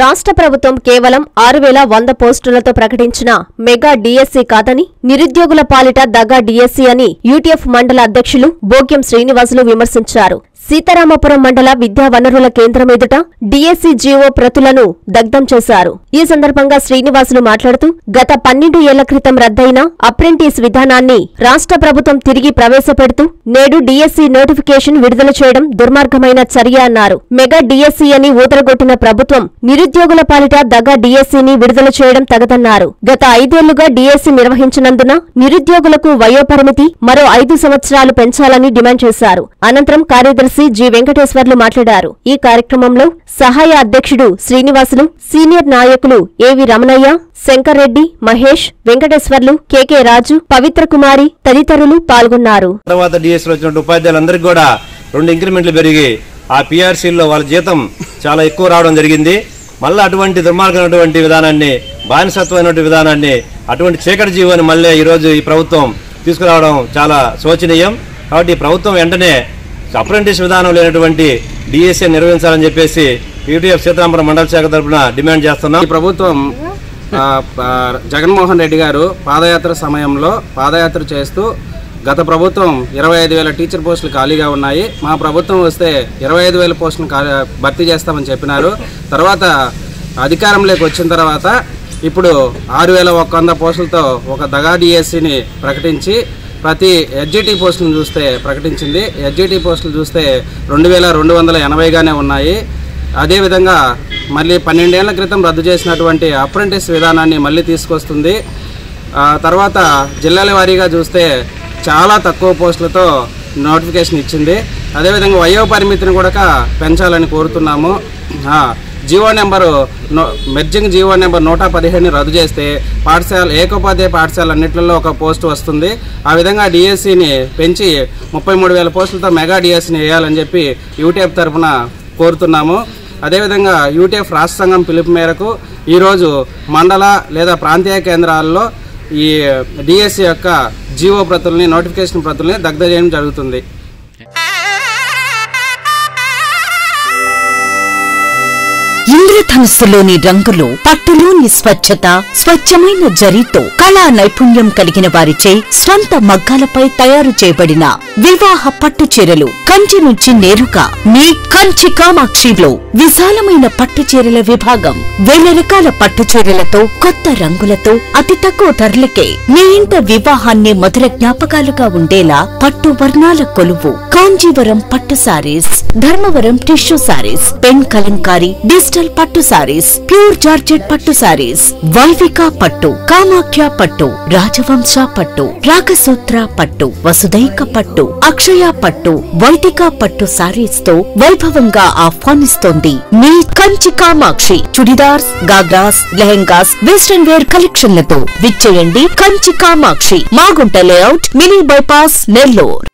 రాష్ట్ర ప్రభుత్వం కేవలం 6100 పోస్టులతో ప్రకటించిన మెగా డిఎస్సి కాదని, నిరుద్యోగుల పాలిట దగా డిఎస్సి అని యూటీఎఫ్ మండల అధ్యక్షులు బోగ్యం శ్రీనివాసులు విమర్శించారు. సీతారామపురం మండల విద్యా వనరుల కేంద్రం ఎదుట డిఎస్సి జీవో ప్రతులను దగ్ధం చేశారు. ఈ సందర్భంగా శ్రీనివాసులు మాట్లాడుతూ, గత 12 ఏళ్ల క్రితం రద్దయిన అప్రెంటిస్ విధానాన్ని రాష్ట్ర ప్రభుత్వం తిరిగి ప్రవేశపెడుతూ నేడు డిఎస్సి నోటిఫికేషన్ విడుదల చేయడం దుర్మార్గమైన చర్య అన్నారు. మెగా డిఎస్సి అని ఊదరగొట్టిన ప్రభుత్వం నిరుద్యోగుల పాలిట దగా డిఎస్సిని విడుదల చేయడం తగదన్నారు. గత 5 ఏళ్లుగా డిఎస్సి నిర్వహించినందున నిరుద్యోగులకు వయోపరిమితి మరో 5 సంవత్సరాలు పెంచాలని డిమాండ్ చేశారు. అనంతరం కార్యదర్శి జి వెంకటేశ్వర్లు మాట్లాడారు. ఈ కార్యక్రమంలో సహాయ అధ్యక్షుడు శ్రీనివాసులు, సీనియర్ నాయకులు ఏవి రమణయ్య, శంకర్ రెడ్డి, మహేష్, వెంకటేశ్వర్లు, కెకే రాజు, పవిత్ర కుమారి తదితరులు పాల్గొన్నారు. తర్వాత డిఎస్సి వచ్చిన ఉపాధ్యాయులందరికీ కూడా 2 ఇంక్రిమెంట్లు పెరిగి ఆ పిఆర్సీల్లో వాళ్ళ జీతం చాలా ఎక్కువ రావడం జరిగింది. మళ్ళీ అటువంటి దుర్మార్గమైనటువంటి విధానాన్ని, బానిసత్వమైనటువంటి విధానాన్ని, అటువంటి చీకటి జీవాన్ని మళ్ళీ ఈరోజు ఈ ప్రభుత్వం తీసుకురావడం చాలా శోచనీయం. కాబట్టి ఈ ప్రభుత్వం వెంటనే అప్రెంటిస్ విధానం లేనటువంటి డిఎస్సి నిర్వహించాలని చెప్పేసి యూటీఎఫ్ సీతారామపురం మండల శాఖ తరఫున డిమాండ్ చేస్తున్నాం. ఈ ప్రభుత్వం జగన్మోహన్ రెడ్డి గారు పాదయాత్ర సమయంలో పాదయాత్ర చేస్తూ గత ప్రభుత్వం 25,000 టీచర్ పోస్టులు ఖాళీగా ఉన్నాయి, మా ప్రభుత్వం వస్తే 25,000 పోస్టులు భర్తీ చేస్తామని చెప్పినారు. తర్వాత అధికారంలోకి వచ్చిన తర్వాత ఇప్పుడు 6,100 పోస్టులతో ఒక దగా డిఎస్సిని ప్రకటించి ప్రతి ఎస్జిటి పోస్టులను చూస్తే ప్రకటించింది. ఎస్జిటి పోస్టులు చూస్తే 2,280గానే ఉన్నాయి. అదేవిధంగా మళ్ళీ 12 ఏళ్ల క్రితం రద్దు చేసినటువంటి అప్రెంటిస్ విధానాన్ని మళ్ళీ తీసుకొస్తుంది. తర్వాత జిల్లాల వారీగా చూస్తే చాలా తక్కువ పోస్టులతో నోటిఫికేషన్ ఇచ్చింది. అదేవిధంగా వయో పరిమితిని కూడా పెంచాలని కోరుతున్నాము. GO number merging GO number 115ని రద్దు చేస్తే పాఠశాల ఏకోపాధ్యాయ పాఠశాల అన్నింటిలో ఒక పోస్టు వస్తుంది. ఆ విధంగా డిఎస్సిని పెంచి 33,000 పోస్టులతో మెగా డిఎస్సిని వేయాలని చెప్పి యూటీఎఫ్ తరఫున కోరుతున్నాము. అదేవిధంగా యూటీఎఫ్ రాష్ట్ర సంఘం పిలుపు మేరకు ఈరోజు మండల లేదా ప్రాంతీయ కేంద్రాల్లో ఈ డిఎస్సి యొక్క జీవో ప్రతుల్ని, నోటిఫికేషన్ ప్రతుల్ని దగ్ధ చేయడం జరుగుతుంది. ఇంద్రధనుస్సులోని రంగులు, పట్టులోని స్వచ్ఛత, స్వచ్ఛమైన జరీతో కళా నైపుణ్యం కలిగిన వారిచే స్వంత మగ్గాలపై తయారు చేయబడిన వివాహ పట్టు చీరలు కంచి నుంచి నేరుగా మీ కంచి కామాక్షిలో విశాలమైన పట్టు చీరల విభాగం. 1000 రకాల పట్టు చీరలతో, కొత్త రంగులతో, అతి తక్కువ ధరలకే మీ ఇంట వివాహాన్ని మధుర జ్ఞాపకాలుగా ఉండేలా పట్టు వర్ణాల కొలువు కాంజీవరం పట్టు saris, Dharmavaram tissue saris, pen Kalamkari digital పట్టు సారీస్, ప్యూర్ జార్జెట్ పట్టు సారీస్, వైవిక పట్టు, కామాఖ్య పట్టు, రాజవంశ పట్టు, రాగసూత్ర పట్టు, వసుదైక పట్టు, అక్షయ పట్టు, వైదిక పట్టు సారీస్ తో వైభవంగా ఆహ్వానిస్తోంది మీ కంచి కామాక్షి. చుడిదార్స్, గాగ్రాస్, లెహెంగాస్, వెస్టర్న్ వేర్ కలెక్షన్లతో విచ్చేయండి Kanchi Kamakshi, Magunta layout, mini bypass, Nellore.